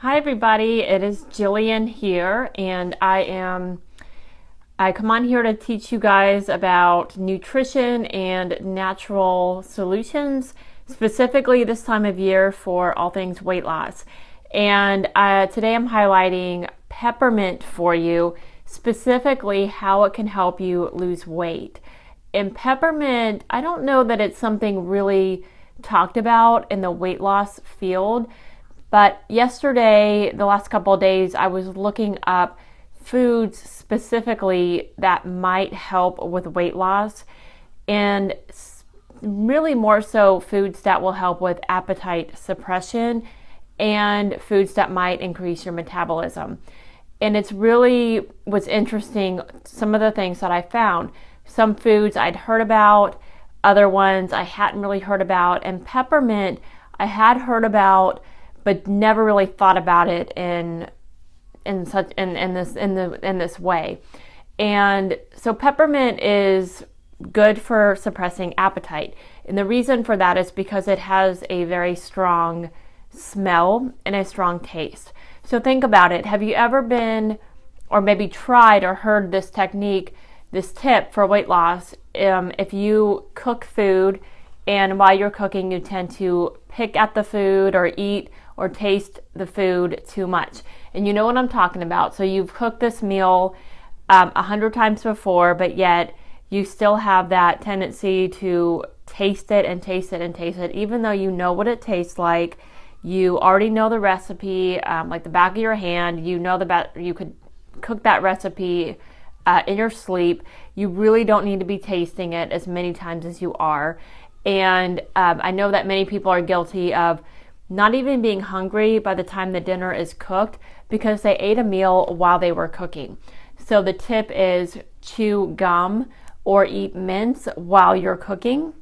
Hi everybody, it is Jillian here, and I come on here to teach you guys about nutrition and natural solutions, specifically this time of year for all things weight loss. And today I'm highlighting peppermint for you, specifically how it can help you lose weight. And peppermint, I don't know that it's something really talked about in the weight loss field. But yesterday, the last couple of days, I was looking up foods specifically that might help with weight loss, and really more so foods that will help with appetite suppression and foods that might increase your metabolism. And it's really what's interesting, some of the things that I found. Some foods I'd heard about, other ones I hadn't really heard about, and peppermint I had heard about but never really thought about it in this way. And so peppermint is good for suppressing appetite. And the reason for that is because it has a very strong smell and a strong taste. So think about it. Have you ever been or maybe tried or heard this technique, this tip for weight loss? If you cook food and while you're cooking you tend to pick at the food or eat or taste the food too much. And you know what I'm talking about. So you've cooked this meal 100 times before, but yet you still have that tendency to taste it and taste it and taste it, even though you know what it tastes like. You already know the recipe like the back of your hand. You know you could cook that recipe in your sleep. You really don't need to be tasting it as many times as you are. And I know that many people are guilty of not even being hungry by the time the dinner is cooked because they ate a meal while they were cooking. So the tip is chew gum or eat mints while you're cooking.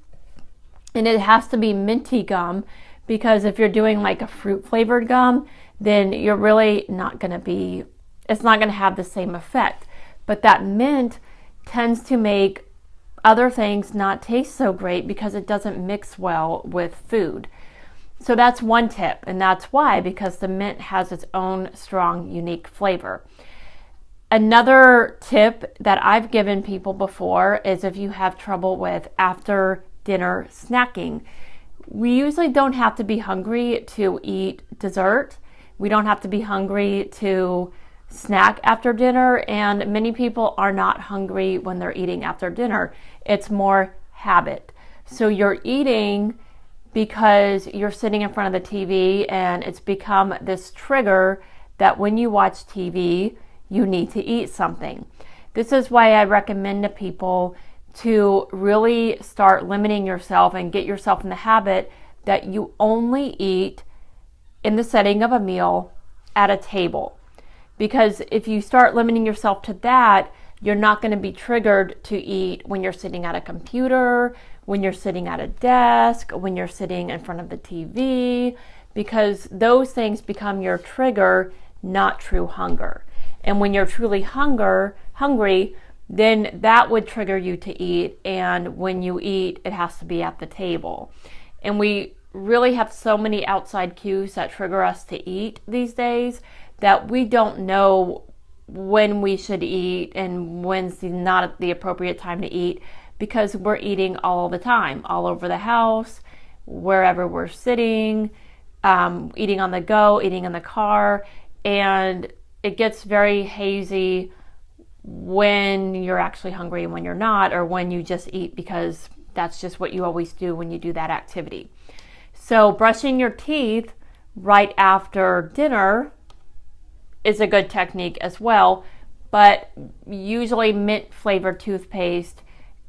And it has to be minty gum, because if you're doing like a fruit flavored gum, then you're really not going to it's not going to have the same effect. But that mint tends to make other things not taste so great because it doesn't mix well with food. So that's one tip, and that's why, because the mint has its own strong, unique flavor. Another tip that I've given people before is if you have trouble with after dinner snacking. We usually don't have to be hungry to eat dessert. We don't have to be hungry to snack after dinner, and many people are not hungry when they're eating after dinner. It's more habit. So you're eating because you're sitting in front of the TV and it's become this trigger that when you watch TV, you need to eat something. This is why I recommend to people to really start limiting yourself and get yourself in the habit that you only eat in the setting of a meal at a table. Because if you start limiting yourself to that, you're not going to be triggered to eat when you're sitting at a computer, when you're sitting at a desk, when you're sitting in front of the TV, because those things become your trigger, not true hunger. And when you're truly hungry, then that would trigger you to eat. And when you eat, it has to be at the table. And we really have so many outside cues that trigger us to eat these days that we don't know when we should eat and when's not the appropriate time to eat, because we're eating all the time, all over the house, wherever we're sitting, eating on the go, eating in the car, and it gets very hazy when you're actually hungry and when you're not, or when you just eat because that's just what you always do when you do that activity. So brushing your teeth right after dinner is a good technique as well, but usually mint flavored toothpaste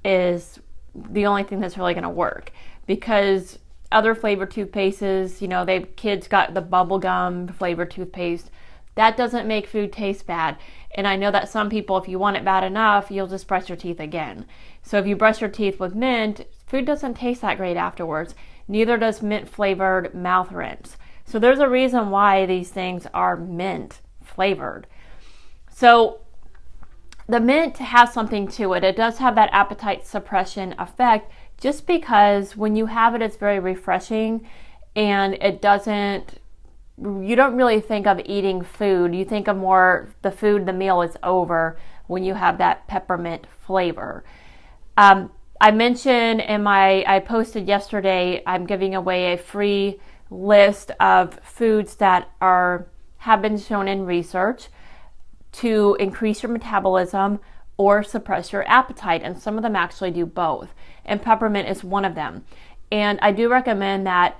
is the only thing that's really going to work, because other flavored toothpastes, kids got the bubblegum flavored toothpaste. That doesn't make food taste bad. And I know that some people, if you want it bad enough, you'll just brush your teeth again. So if you brush your teeth with mint, food doesn't taste that great afterwards. Neither does mint flavored mouth rinse. So there's a reason why these things are mint flavored. So the mint has something to it. It does have that appetite suppression effect, just because when you have it, it's very refreshing and it doesn't you don't really think of eating food. You think of more the food, the meal is over when you have that peppermint flavor. I mentioned I posted yesterday, I'm giving away a free list of foods that have been shown in research to increase your metabolism or suppress your appetite, and some of them actually do both, and peppermint is one of them. And I do recommend that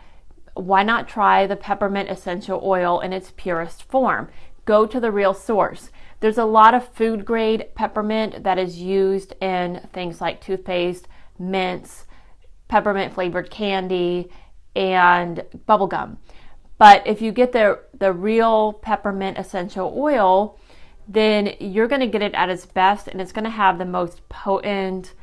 why not try the peppermint essential oil in its purest form? Go to the real source. There's a lot of food grade peppermint that is used in things like toothpaste, mints, peppermint flavored candy, and bubblegum. But if you get the real peppermint essential oil, then you're going to get it at its best, and it's going to have the most potent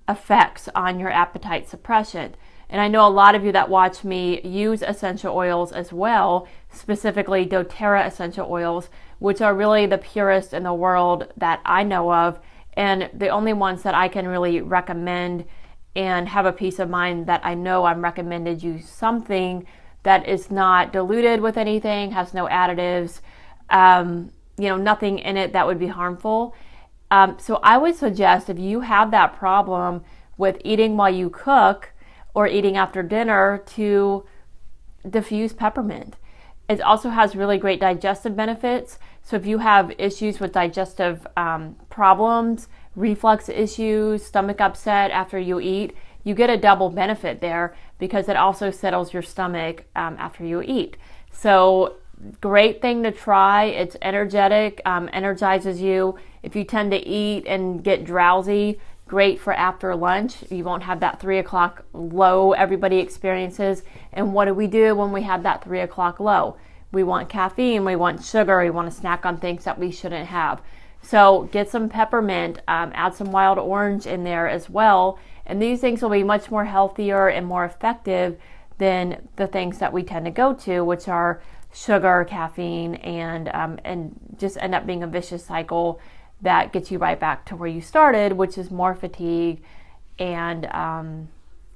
effects on your appetite suppression. And I know a lot of you that watch me use essential oils as well, specifically doTERRA essential oils, which are really the purest in the world that I know of, and the only ones that I can really recommend and have a peace of mind that I know I'm recommended use something that is not diluted with anything, has no additives, nothing in it that would be harmful. So I would suggest, if you have that problem with eating while you cook or eating after dinner, to diffuse peppermint. It also has really great digestive benefits. So if you have issues with digestive problems, reflux issues, stomach upset after you eat, you get a double benefit there because it also settles your stomach after you eat. So great thing to try. It's energetic, energizes you. If you tend to eat and get drowsy, great for after lunch. You won't have that 3 o'clock low everybody experiences. And what do we do when we have that 3 o'clock low? We want caffeine, we want sugar, we want to snack on things that we shouldn't have. So get some peppermint, add some wild orange in there as well. And these things will be much more healthier and more effective than the things that we tend to go to, which are sugar, caffeine, and just end up being a vicious cycle that gets you right back to where you started, which is more fatigue and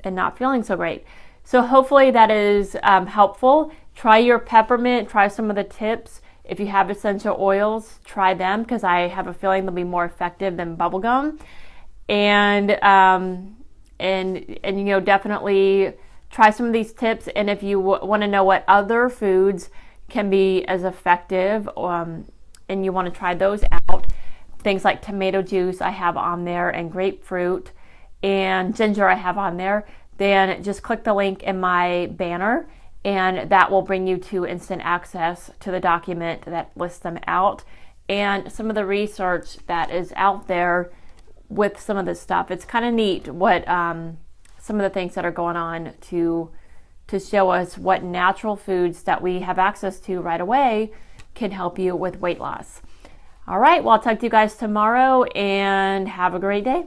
not feeling so great. So hopefully that is helpful. Try your peppermint, try some of the tips. If you have essential oils, try them, because I have a feeling they'll be more effective than bubblegum. And definitely try some of these tips. And if you want to know what other foods can be as effective, and you want to try those out, things like tomato juice I have on there, and grapefruit and ginger I have on there, then just click the link in my banner, and that will bring you to instant access to the document that lists them out and some of the research that is out there with some of this stuff. It's kind of neat what some of the things that are going on to show us what natural foods that we have access to right away can help you with weight loss. All right, well, I'll talk to you guys tomorrow, and have a great day.